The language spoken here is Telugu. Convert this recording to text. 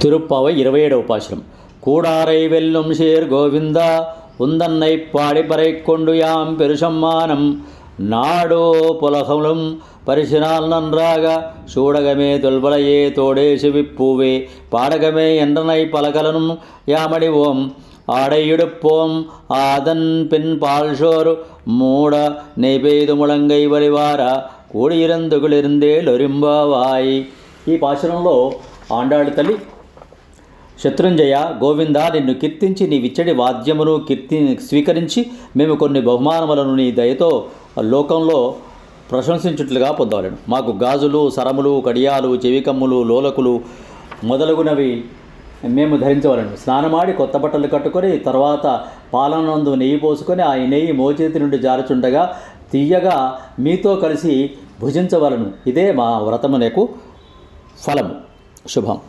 திருப்பாவை 27వ பாசுரம். கூடாரை வெல்லும் சேர் கோவிந்தா உந்தன்னை பாடிப்பறை கொண்டு யாம் பெருசம்மானம் நாடோ புலகமும் பரிசினால் நன்றாக சூடகமே தொல்வலையே தோடே சிவிப்பூவே பாடகமே என்றனை பலகலனும் யாமடிவோம் ஆடையிடுப்போம் ஆதன் பின் பால்சோறு மூட நெய் பெய்து முழங்கை వలివార కూడియిరందు కుళిరిందేలొరింబావాయి. ఈ పాశురంలో ఆండాళ్ తల్లి శత్రుంజయ గోవింద నిన్ను కీర్తించి నీ విచ్చడి వాద్యమును స్వీకరించి మేము కొన్ని బహుమానములను నీ దయతో లోకంలో ప్రశంసించుట్లుగా పొందవలను. మాకు గాజులు, సరములు, కడియాలు, చెవికమ్ములు, లోలకులు మొదలగునవి మేము ధరించవలను. స్నానమాడి కొత్త బట్టలు కట్టుకొని తర్వాత పాలనందు నెయ్యి పోసుకొని ఆ నెయ్యి మోచేతి నుండి జారుచుండగా తీయగా మీతో కలిసి భుజించవలను. ఇదే మా వ్రతమునకు ఫలము. శుభం.